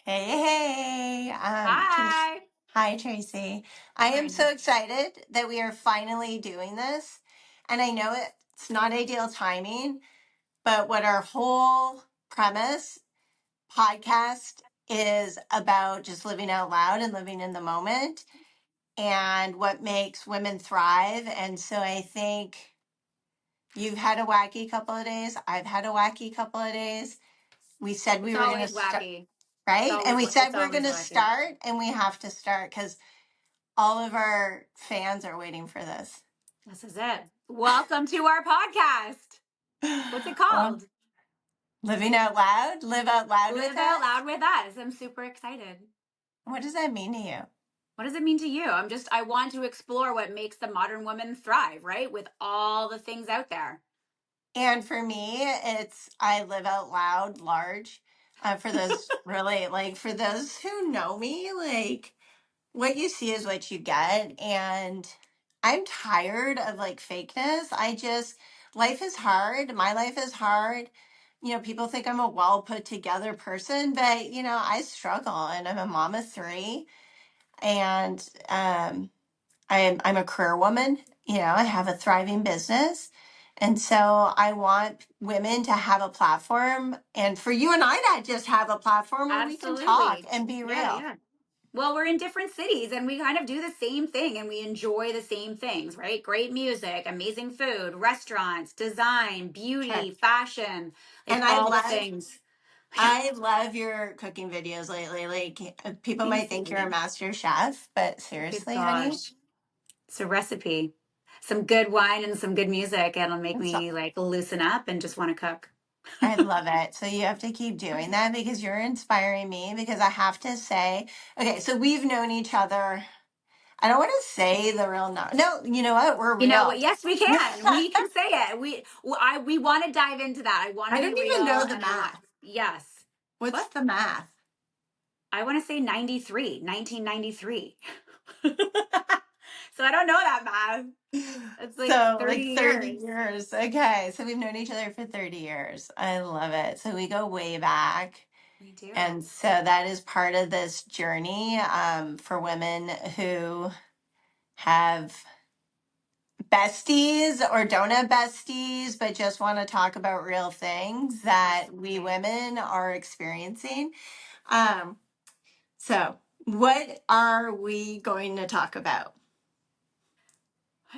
Hey, Hi. hi, Tracy. I How are am you? so excited that we are finally doing this. And I know it's not ideal timing, but what our whole premise podcast is about just living out loud and living in the moment and what makes women thrive. And so I think you've had a wacky couple of days. I've had a wacky couple of days. We said It's we were going to always start, wacky. right? And we said It's we're going always to wacky. start, and we have to start because all of our fans are waiting for this. This is it. Welcome to our podcast. What's it Well, called? living out loud, live out loud with Live out us. loud with us. I'm super excited. What does that mean to you? What does it mean to you? I want to explore what makes the modern woman thrive, right? With all the things out there. And for me, it's I live out loud large. For those really like for those who know me, like what you see is what you get. And I'm tired of like fakeness. Life is hard. My life is hard. People think I'm a well put together person, but I struggle and I'm a mom of three. And I'm a career woman. I have a thriving business. And so I want women to have a platform and for you and I to just have a platform where we can talk Absolutely. and be Yeah, real. yeah. Well, we're in different cities and we kind of do the same thing and we enjoy the same things, right? Great music, amazing food, restaurants, design, Sure. beauty, fashion, like And I all the love things. Yeah. I love your cooking videos lately. Like people Thank might think you're a you. master chef, but Good seriously, honey, gosh. It's a recipe. Some good wine and some good music. It'll make so me like loosen up and just want to cook. I love it. So you have to keep doing that because you're inspiring me because I have to say, okay, so we've known each other. I don't want to say the real number. No, you know what? We're You know real. what? Yes, we can. We can say it. We want to dive into that. I want I to be don't even real know the and I want math. yes. What's What? the math? I want to say 93, 1993. So I don't know that math. It's like So, 30 like 30 years. years. Okay. So, we've known each other for 30 years. I love it. So, we go way back. We do. And so that is part of this journey for women who have besties or don't have besties, but just want to talk about real things that we Absolutely. women are experiencing. Um, so, what are we going to talk about?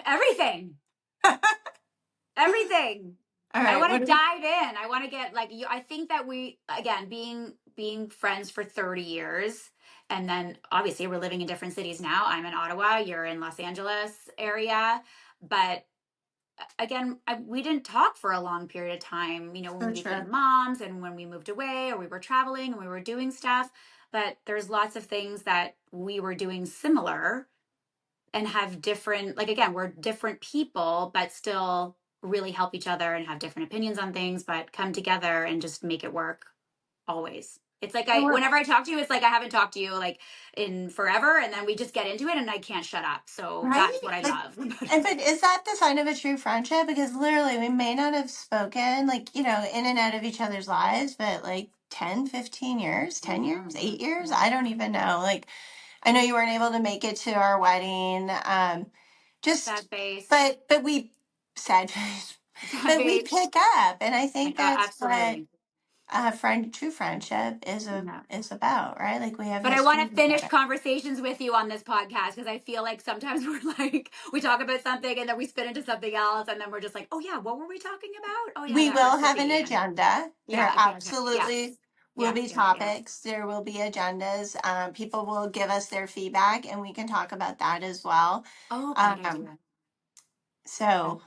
Everything. Everything. All I right. want What to are we? dive in. I want to get like you. I think that we again being friends for 30 years and then obviously we're living in different cities now. I'm in Ottawa, you're in Los Angeles area, but again, we didn't talk for a long period of time, when For we became sure. moms and when we moved away or we were traveling and we were doing stuff, but there's lots of things that we were doing similar and have different, like again, we're different people but still really help each other and have different opinions on things but come together and just make it work always. It's like And I we're whenever I talk to you, it's like I haven't talked to you like in forever and then we just get into it and I can't shut up. So right. that's what I Like, love about and it. but is that the sign of a true friendship? Because literally, we may not have spoken, like, in and out of each other's lives, but like 10, 15 years, I 10 years, know. 8 years. Yeah. I don't even know. Like, I know you weren't able to make it to our wedding. Just, Sad face. but we, sad, Sad but we face. pick up. And I think that's what Absolutely. true friendship Yeah. is about, right? Like, we have But I want history to finish together. conversations with you on this podcast because I feel like sometimes we're like, we talk about something and then we spin into something else. And then we're just like, oh, yeah, what were we talking about? Oh, yeah, We that will have an recipe. And agenda. There yeah, okay, okay. Yes. absolutely will Yeah, be yeah, yeah. topics. There will be agendas. People will give us their feedback, and we can talk about that as well. Oh, great Um, idea. so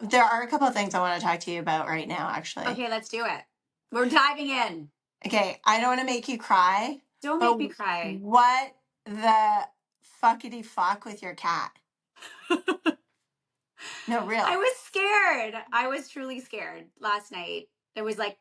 there are a couple of things I want to talk to you about right now, actually. Okay, let's do it. We're diving in. Okay, I don't want to make you cry, Don't but make me cry. what the fuckity fuck with your cat? No, I real. was scared. I was truly scared last night. It was like,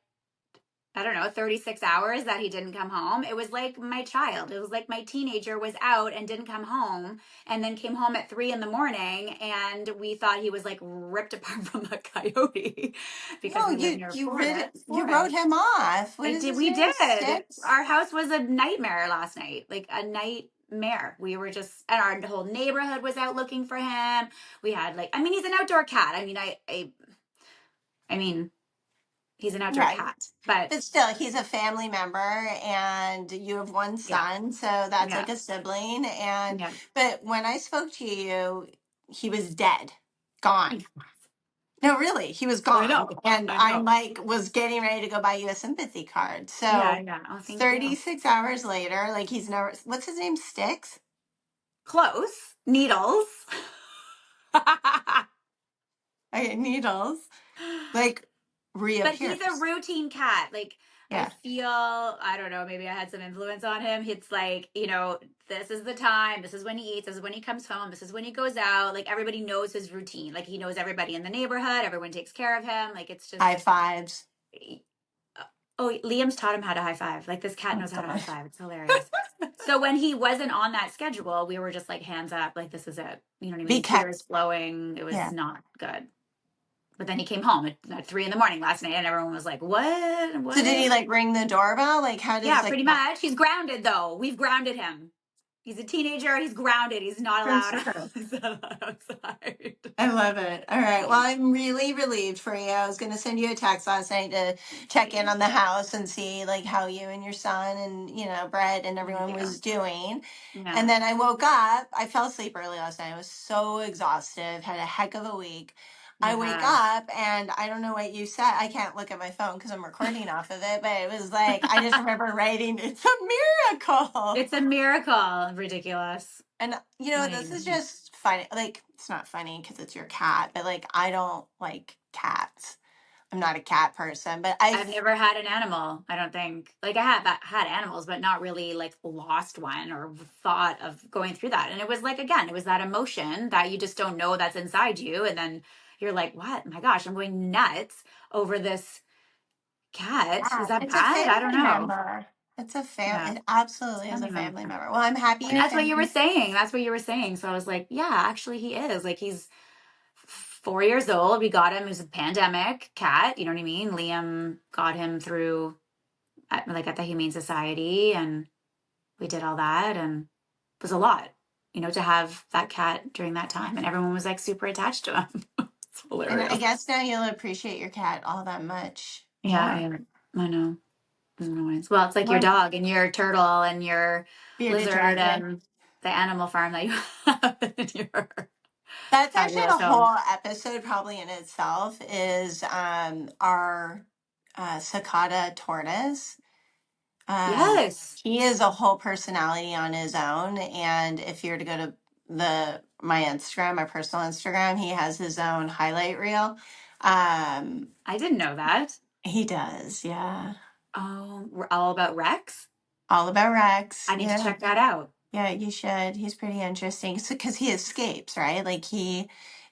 I don't know, 36 hours that he didn't come home. It was like my child. It was like my teenager was out and didn't come home and then came home at 3 in the morning, and we thought he was like ripped apart from a coyote because No, we live near you wrote forest. him off. What I is did. his We name? did. Sticks? Our house was a nightmare last night, like a nightmare. We were just, and our whole neighborhood was out looking for him. We had like, I mean, he's an outdoor cat. I mean, he's an outdoor Right. cat, but But still, he's a family member and you have one yeah, son, so that's yeah, like a sibling. And yeah. but when I spoke to you, he was dead, gone. No, really, he was I gone. know. And I I know. like was getting ready to go buy you a sympathy card. Yeah, So yeah. Oh, thank you. 36 hours later, like he's never, what's his name? Sticks? Close. Needles. Okay, Needles. Like But he's a reappears. routine cat. Like, I Yeah. feel, I don't know, maybe I had some influence on him. It's like, this is the time, this is when he eats, this is when he comes home, this is when he goes out. Like, everybody knows his routine. Like, he knows everybody in the neighborhood, everyone takes care of him. Like, it's High just, fives. oh, Liam's taught him how to high five. Like, this cat Oh, knows how to high God. five. It's hilarious. So when he wasn't on that schedule, we were just like hands up, like, this is it. You know what I mean? Because, Tears flowing. It was yeah. not good. But then he came home at 3 in the morning last night, and everyone was like, "What? So did he What?" like ring the doorbell? Like, how does Yeah, like pretty much. He's grounded though. We've grounded him. He's a teenager. He's grounded. He's not good allowed stuff. outside. I love it. All right. Well, I'm really relieved for you. I was going to send you a text last night to check in on the house and see like how you and your son and, Brett and Thank everyone you. was doing. And Yeah, then I woke up. I fell asleep early last night. I was so exhausted. Had a heck of a week. you I wake have. up and I don't know what you said. I can't look at my phone because I'm recording off of it, but it was like, I just remember writing, it's a miracle. It's a miracle. Ridiculous. And Not this is even. just funny. Like, it's not funny because it's your cat, but like, I don't like cats. I'm not a cat person, but I've never had an animal, I don't think. Like, I have had animals, but not really like lost one or thought of going through that. And it was like, again, it was that emotion that you just don't know that's inside you. And then you're like, what? My gosh, I'm going nuts over this cat. Is that it's a bad? I don't family know. member. Yeah, It absolutely is a family family member. member. Well, I'm happy And your that's what you were family. saying. That's what you were saying. So I was like, yeah, actually, he is. Like, he's 4 years old. We got him. It was a pandemic cat. You know what I mean? Liam got him through at the Humane Society, and we did all that, and it was a lot, to have that cat during that time, and everyone was like super attached to him. It's And I hilarious. guess now you'll appreciate your cat all that much Yeah, more. I know. Anyways, well, it's like your Well, dog and your turtle and your bearded lizard dragon. and the animal farm that you have in your That's actually fabulous a home. whole episode, probably in itself, is our cicada tortoise. Um, Yes, he is a whole personality on his own, and if you were to go to my Instagram, my personal Instagram, he has his own highlight reel. Um, I didn't know that. he does, yeah. Oh, we're all about Rex. All about Rex, I need to yeah. check that out. Yeah, you should. He's pretty interesting. So, because he escapes, right? Like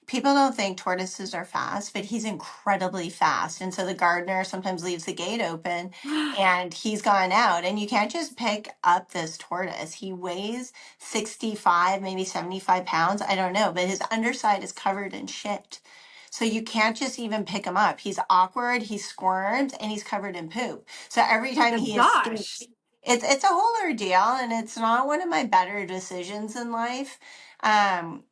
people don't think tortoises are fast, but he's incredibly fast. And so the gardener sometimes leaves the gate open and he's gone out. And you can't just pick up this tortoise. He weighs 65, maybe 75 pounds. I don't know, but his underside is covered in shit. So you can't just even pick him up. He's awkward, he squirms, and he's covered in poop. So every Oh time my he gosh. escapes, it's a whole ordeal, and it's not one of my better decisions in life. Um,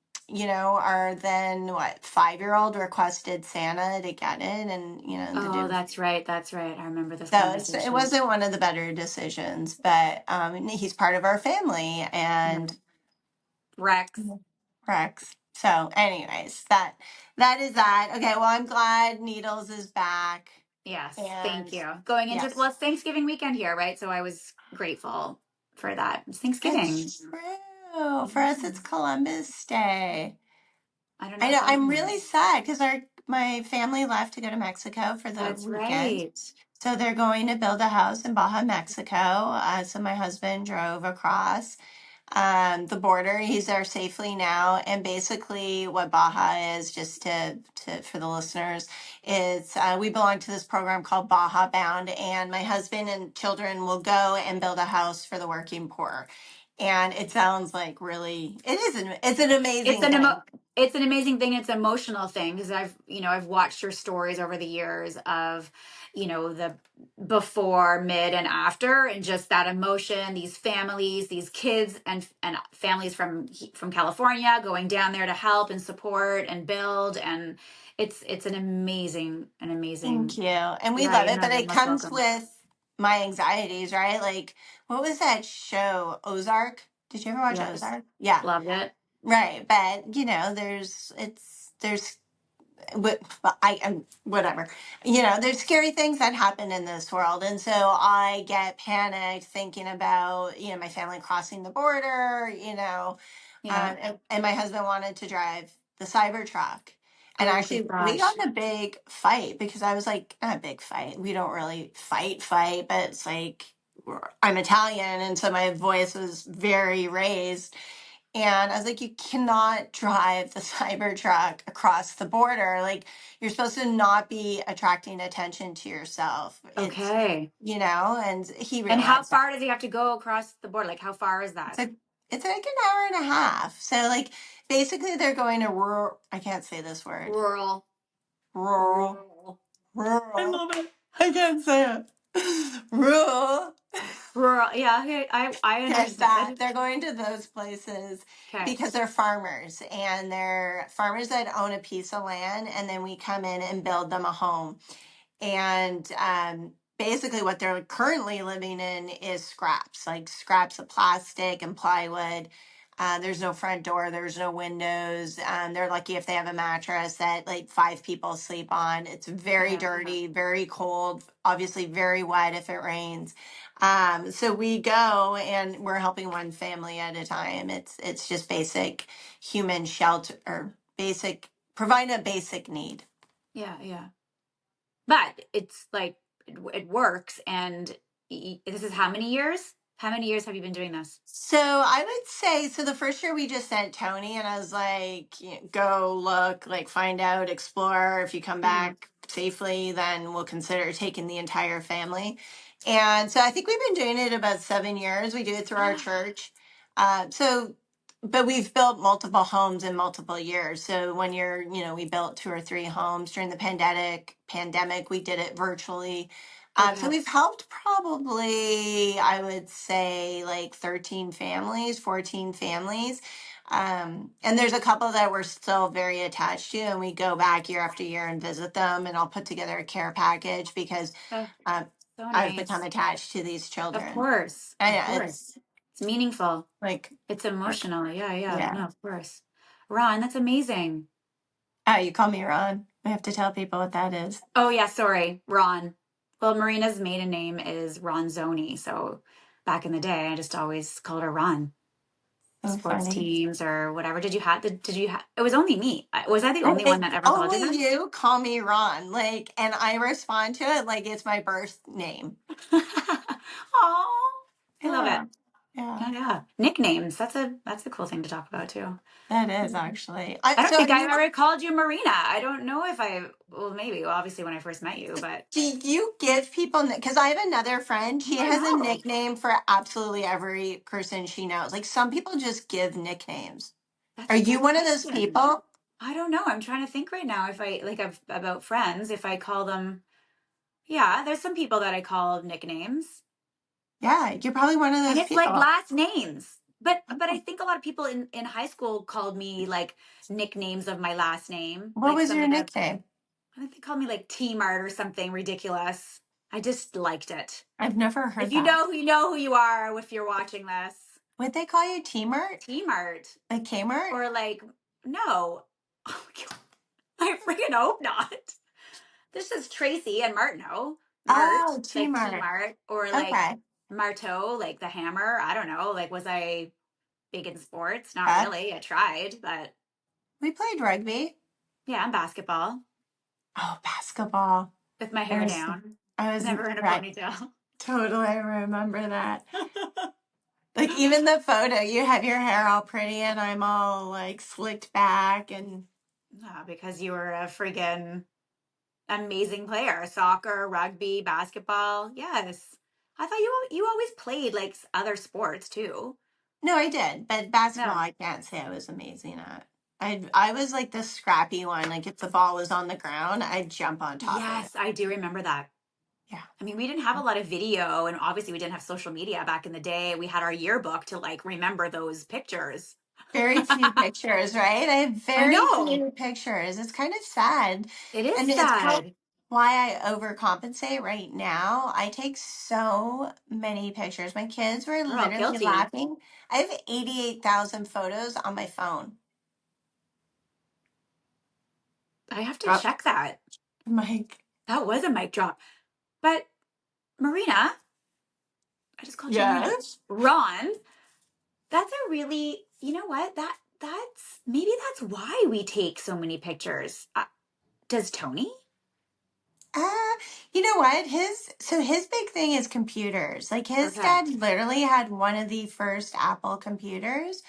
our then what 5-year-old requested Santa to get it, and the Oh, dude. that's right. That's right. I remember this So it conversation. wasn't one of the better decisions, but he's part of our family, Yeah. and Rex. Rex. So, anyways, that is that. Okay, well, I'm glad Needles is back, Yes. Thank and you. Going into, yes, well, it's Thanksgiving weekend here, right? So I was grateful for that. It's Thanksgiving. it's true. For us, it's Yeah. Columbus Day. I don't know I what know. that I'm really means. sad because our my family left to go to Mexico for the That's weekend. right. So they're going to build a house in Baja, Mexico. So my husband drove across. the border. He's there safely now. And basically, what Baja is, just to for the listeners, is we belong to this program called Baja Bound, and my husband and children will go and build a house for the working poor. And it sounds like really, it's an It's amazing an thing. it's an amazing thing. It's an emotional thing because I've watched your stories over the years of, the before, mid, and after, and just that emotion. These families, these kids, and families from California going down there to help and support and build, and it's an Thank amazing. you. And we Yeah, love it, but you're it most comes welcome. with my anxieties, right? Like, what was that show, Ozark? Did you ever watch Yes, Ozark? Yeah. loved it. Right. But, there's well, I am whatever. There's scary things that happen in this world, and so I get panicked thinking about my family crossing the border. Yeah. And my husband wanted to drive the Cybertruck, and Oh actually we got gosh. in a big fight because I was like, not a big fight. We don't really fight, but it's like I'm Italian, and so my voice was very raised and I was like, you cannot drive the Cybertruck across the border. Like, you're supposed to not be attracting attention to yourself. Okay. And he And how realized that. far does he have to go across the board? Like, how far is It's that? like, it's like an hour and a half. So, like, basically, they're going to rural, I can't say this word, Rural. rural, Rural. I rural. love it. I can't say it. Rural. Rural. Yeah, okay, I Okay, that understood. they're going to those places Okay. because they're farmers and they're farmers that own a piece of land, and then we come in and build them a home. And basically, what they're currently living in is scraps, like scraps of plastic and plywood. There's no front door, there's no windows. They're lucky if they have a mattress that like five people sleep on. It's very Yeah. dirty, very cold, obviously very wet if it rains. So we go and we're helping one family at a time. It's just basic human shelter or basic provide a basic need. Yeah. Yeah. But it's like it works. And this is how many years? How many years have you been doing this? So I would say, so the first year we just sent Tony, and I was like, go look, like find out, explore. If you come Hmm. back safely, then we'll consider taking the entire family. And so I think we've been doing it about 7 years. We do it through our church. So, but we've built multiple homes in multiple years. So when we built two or three homes during the pandemic, we did it virtually. So Okay. we've helped probably, I would say, like 13 families, 14 families. And there's a couple that we're still very attached to, and we go back year after year and visit them. And I'll put together a care package because Oh, um, so I've become nice. attached to these Of children. course. And Of yeah, course. It's meaningful. like, It's emotional. Yeah. Yeah. yeah. No, of course. Ron, that's amazing. Oh, you call me Ron. I have to tell people what that is. Oh yeah, sorry, Ron. Well, Marina's maiden name is Ronzoni, so back in the day, I just always called her Ron. So Sports funny. teams or whatever. Did you have? It was only me. Was I the only one Like that ever called you only that? you call me Ron. Like, and I respond to it like it's my birth name. Oh, I love it. Yeah. Yeah. Yeah, yeah. Nicknames. That's a cool thing to talk about too. That is actually. I don't So think have I've you? ever called you Marina. I don't know if I. Well, maybe. Well, obviously when I first met you, but Do you give people? Because I have another friend. I She don't has a know. nickname for absolutely every person she knows. Like some people just give nicknames. That's Are a you good one of those question. people? I don't know. I'm trying to think right now if I like about friends, if I call them, yeah, there's some people that I call nicknames. Yeah, you're probably one of And those it's like people. last names. But I Oh. think a lot of people in high school called me like nicknames of my last name. What Like was some your of the nickname? I think they called me like T Mart or something ridiculous. I just liked it. I've never If heard that. you know who you are if you're watching this. Would they call you T-Mart? T Mart. Like Kmart? Or like no. Oh my God. I freaking hope not. This is Tracy and Martineau. Mart, Oh, like T T-Mart. Mart, or like Okay. Marteau, like the hammer. I don't know. Like, was I big in sports? Not Puck. really. I tried, but We played rugby. yeah, I'm basketball Oh, basketball. with my I hair was, down, I was never in a right. ponytail. Totally, I remember that. Like even the photo, you have your hair all pretty and I'm all like slicked back and Yeah, because you were a friggin' amazing player. Soccer, rugby, basketball. Yes. I thought you always played like other sports too. no, I did, but basketball No. I can't say I was amazing at. I was like the scrappy one. Like if the ball was on the ground, I'd jump on top of it. Yes, I do remember that. Yeah. I mean, we didn't have a lot of video, and obviously we didn't have social media back in the day. We had our yearbook to like remember those pictures. Very few pictures, right? I have I very know. few pictures. It's kind of sad. It is And it's probably sad. why I overcompensate right now. I take so many pictures. My kids were Girl, literally guilty. laughing. I have 88,000 photos on my phone. I have to Drop check that. Mike. That was a mic drop. But Marina, I just called you Marina. Yes. Ron, that's a really, you know what? That's maybe that's why we take so many pictures. Does Tony? Uh, you know what? His big thing is computers. Like his Okay. dad literally had one of the first Apple computers.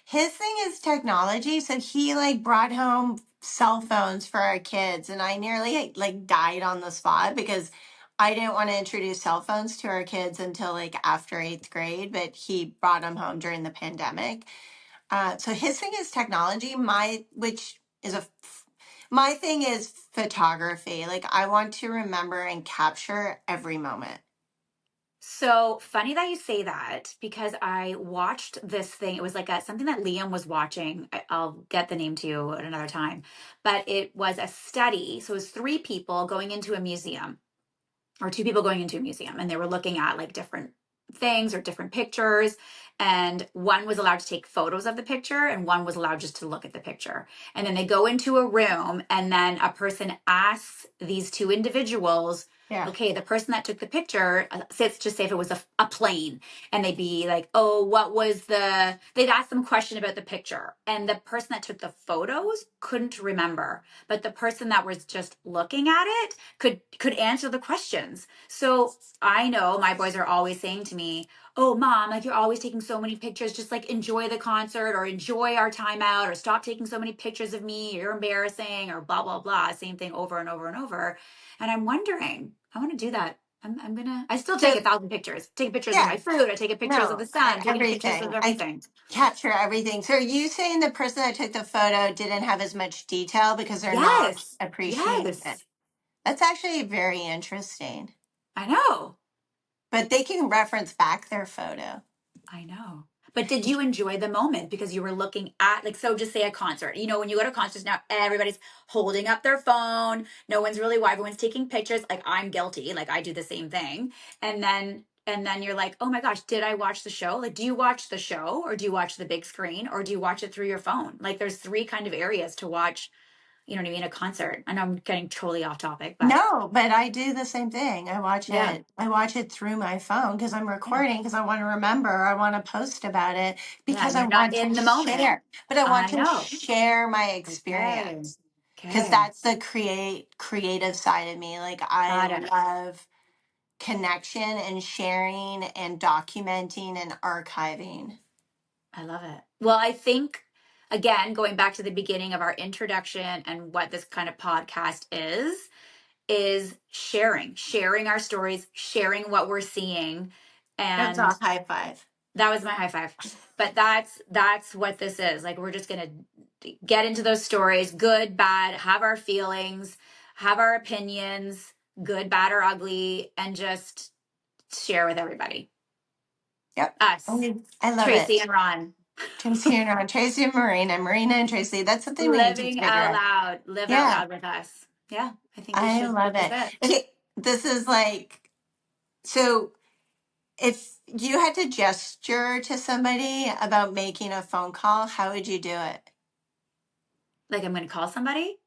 His thing is technology, so he like brought home cell phones for our kids and I nearly like died on the spot because I didn't want to introduce cell phones to our kids until like after 8th grade, but he brought them home during the pandemic. So his thing is technology. My thing is photography. Like I want to remember and capture every moment. So funny that you say that because I watched this thing. It was like something that Liam was watching. I'll get the name to you at another time. But it was a study. So it was three people going into a museum or two people going into a museum and they were looking at like different things or different pictures, and one was allowed to take photos of the picture and one was allowed just to look at the picture, and then they go into a room and then a person asks these two individuals, Yeah. okay, the person that took the picture, just say if it was a plane, and they'd be like, oh, what was they'd ask them a question about the picture and the person that took the photos couldn't remember, but the person that was just looking at it could answer the questions. So I know my boys are always saying to me, "Oh, mom, like you're always taking so many pictures. Just like enjoy the concert or enjoy our time out or stop taking so many pictures of me. You're embarrassing or blah blah blah." Same thing over and over and over. And I'm wondering, I want to do that. I'm gonna. I still take So 1,000 pictures. Take pictures of yeah, my food. I take pictures of no, the sun. Taking pictures of everything. I everything. capture everything. So are you saying the person that took the photo didn't have as much detail because they're not Yes, appreciating it? yes. That's actually very interesting. I know. But they can reference back their photo. I know. But did you enjoy the moment because you were looking at, like, so just say a concert. You know, when you go to concerts now, everybody's holding up their phone. No one's really, everyone's taking pictures. Like, I'm guilty. Like, I do the same thing. And then you're like, oh my gosh, did I watch the show? Like, do you watch the show or do you watch the big screen or do you watch it through your phone? Like, there's three kind of areas to watch, you know what I mean? A concert. I know I'm getting totally off topic, but No, but I do the same thing. I watch yeah, it. I watch it through my phone because I'm yeah, recording because I want to remember. I want to post about it yeah. because And I you're not want to in the moment. share. But I want I to know. share my Okay. experience because Okay. that's the creative side of me. Like I Got it. love connection and sharing and documenting and archiving. I love it. Well, I think, again, going back to the beginning of our introduction and what this kind of podcast is sharing our stories, sharing what we're seeing. That's And a high five. that was my high five. But that's what this is. Like we're just going to get into those stories, good, bad, have our feelings, have our opinions, good, bad, or ugly, and just share with everybody. Yep. Us, I love Tracy it. and Ron. Tracy and Ron, Tracy and Marina and Tracy. That's something we need to Living figure out out. loud. Live out Yeah. loud with us. Yeah, I think we I should. love This is it. it. Okay, this is like so if you had to gesture to somebody about making a phone call, how would you do it? Like I'm going to call somebody.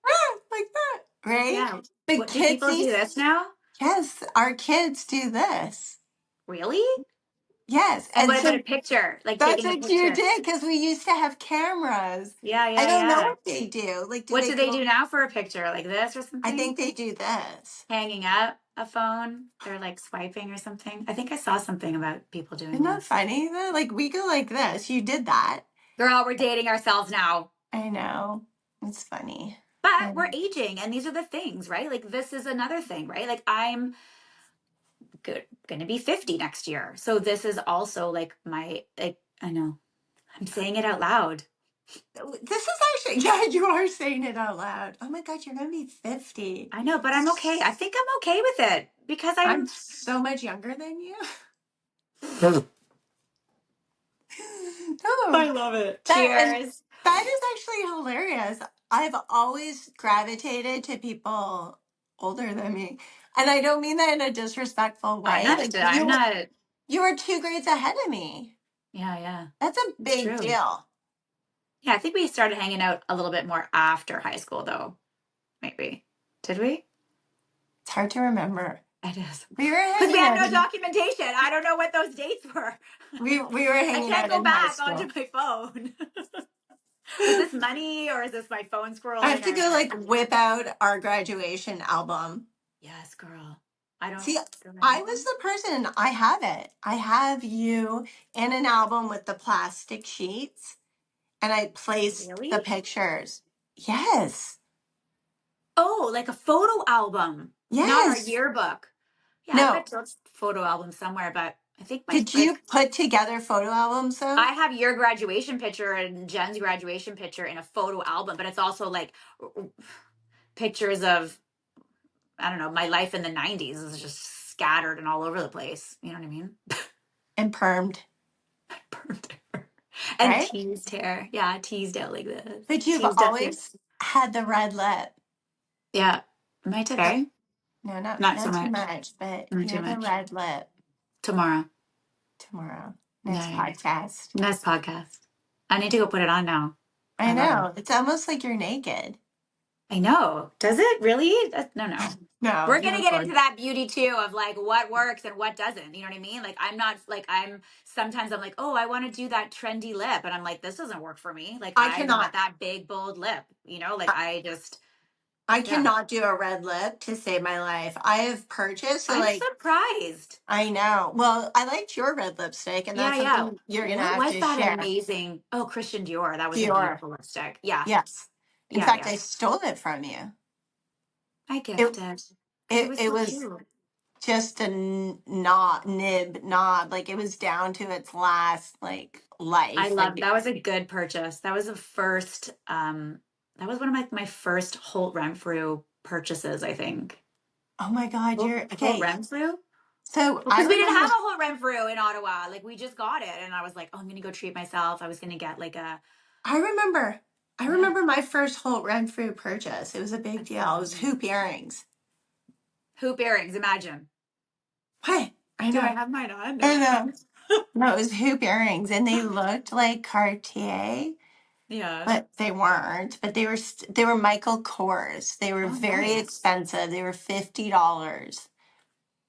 Like that, right? Yeah. But What do people do kidsies, this now? yes, our kids do this. Really? Yes. And And what about a so picture? Like that's taking a what you picture. did because we used to have cameras. Yeah, I yeah, don't know yeah. what they do. Like, do What they do they do? do now for a picture? Like this or I something? think they do this. Hanging up a phone? They're like swiping or something. I think I saw something about people doing Isn't that this. funny though? Like, we go like this. You did that. Girl, we're dating ourselves now. I know. It's funny. But we're Um, aging and these are the things, right? Like this is another thing, right? Like I'm going to be 50 next year. So this is also like my like I know. I'm saying it out loud. This is actually, yeah, you are saying it out loud. Oh my God, you're going to be 50. I know, but I'm okay. I think I'm okay with it because I'm I'm so much younger than you. I Oh, love it. and Cheers. that is actually hilarious. I've always gravitated to people older than me. And I don't mean that in a disrespectful way. Like I'm not you were 2 grades ahead of me. yeah, yeah. That's a It's big true. deal. Yeah, I think we started hanging out a little bit more after high school though. Maybe. Did we? It's hard to remember. It is. We were Because we hanging have out no in documentation. I don't know what those dates were. we were I hanging can't out go in high back onto school. my phone. Was this money or is this my phone I have scrolling? to I have go no like idea. whip out our graduation album. Yes, girl. I don't See, do I I have was one? the person, I have it. I have you in an album with the plastic sheets, and I placed Really? the pictures. Yes. Oh, like a photo album, not our Yes. yearbook. Yeah, I No. bet those photo albums somewhere, but I think my Did you like put together photo albums though? I have your graduation picture and Jen's graduation picture in a photo album, but it's also like pictures of I don't know, my life in the 90s is just scattered and all over the place. You know what I mean? And permed, Burned hair. And right? teased hair. Yeah, teased out like this. But you've Teased up here. always had the red lip. Yeah. Am I Uh, today? No, Not so not too much. much, but Not you too have the much. red lip Tomorrow. tomorrow. Yeah, Next yeah. podcast. Next podcast. I need to go put it on now. I I love it. know. It's almost like you're naked. I know. Does it really? No, no. No, We're you gonna look get into gorgeous. that beauty too of like what works and what doesn't. You know what I mean? Like I'm not like I'm sometimes I'm like, oh, I want to do that trendy lip. And I'm like, this doesn't work for me. Like I I want cannot. that big, bold lip. You know, like I, I just I yeah. cannot do a red lip to save my life. I have purchased, so I'm like, surprised. I know. Well, I liked your red lipstick, and Yeah, that's yeah. something you're gonna What have was to that share. amazing? Oh, Christian Dior. That was a Dior. beautiful lipstick. Yeah. Yes. In Yeah, fact, yeah. I stole it from you. I It gifted because it it was it so was cute. just a nod. Like it was down to its last like I life. love Like, that was a good purchase. That was the first that was one of my first Holt Renfrew purchases, I think. oh my God, you're Holt okay. Renfrew? So I Because we didn't remember. have a Holt Renfrew in Ottawa. Like we just got it and I was like, "Oh, I'm going to go treat myself. I was going to get like a I remember. I yeah, remember my first Holt Renfrew purchase. It was a big that's so deal. It was funny. hoop earrings. Hoop earrings, imagine. What? I Do I know. have mine on? No. I know. No, it was hoop earrings, and they looked like Cartier, Yeah. but they weren't. But they were Michael Kors. They were Oh, very nice. expensive. They were $50.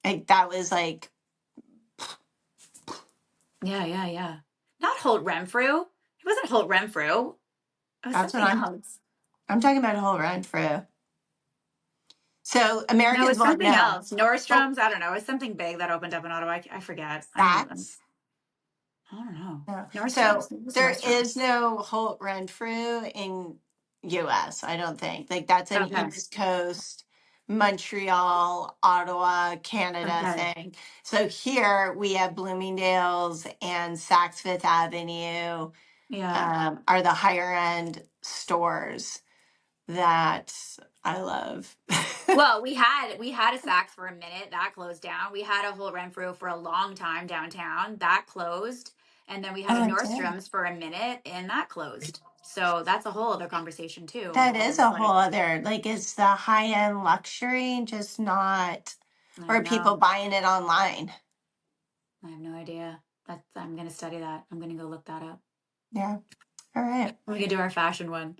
Like that was like Yeah, yeah, yeah. Not Holt Renfrew. It wasn't Holt Renfrew. It was that's what something else. I'm talking about Holt Renfrew. So No, Americans it's won't something know. else. Oh, Nordstrom's. I don't know. It's something big that opened up in Ottawa. I forget. Saks. I don't know. No. Nordstrom's. So It was there is Nordstrom's. no Holt Renfrew in US, I don't think. Like that's an Okay. East Coast, Montreal, Ottawa, Canada Okay. thing. So here we have Bloomingdale's and Saks Fifth Avenue Yeah. are the higher end stores that I love. Well, we had a Saks for a minute that closed down. We had a Holt Renfrew for a long time downtown that closed, and then we had a Oh, it did. Nordstrom's for a minute and that closed. So that's a whole other conversation too of That all is these a whole like other, like, it's the high end luxury, just not, I or people know. buying it online. I have no idea. That's I'm gonna study that. I'm gonna go look that up. Yeah. All right. We can do our fashion one.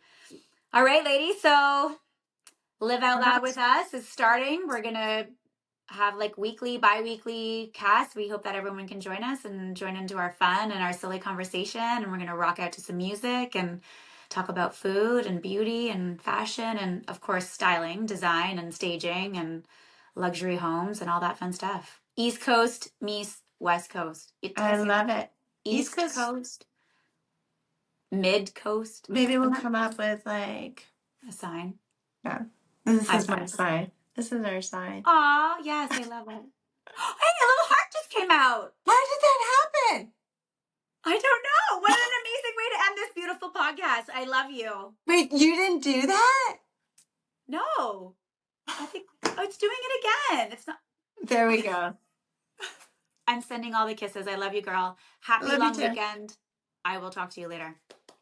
All right, ladies. So Live Out Loud with Us is starting. We're gonna have like weekly, bi-weekly casts. We hope that everyone can join us and join into our fun and our silly conversation. And we're going to rock out to some music and talk about food and beauty and fashion and of course styling, design and staging and luxury homes and all that fun stuff. East Coast meets West Coast. I love it. East East Coast. Coast, Mid Coast. Maybe we'll come up with like A sign. yeah. This I is my bet. sign. This is our sign. Aw, yes, I love it. Hey, a little heart just came out. How did that happen? I don't know. What an amazing way to end this beautiful podcast. I love you. Wait, you didn't do that? No, I think it's doing it again. It's not. There we go. I'm sending all the kisses. I love you, girl. I Happy love you long too. weekend. I will talk to you later.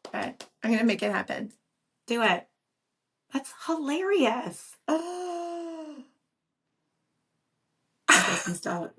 Okay, I'm gonna make it happen. Do it. That's hilarious. Oh. Okay, stop.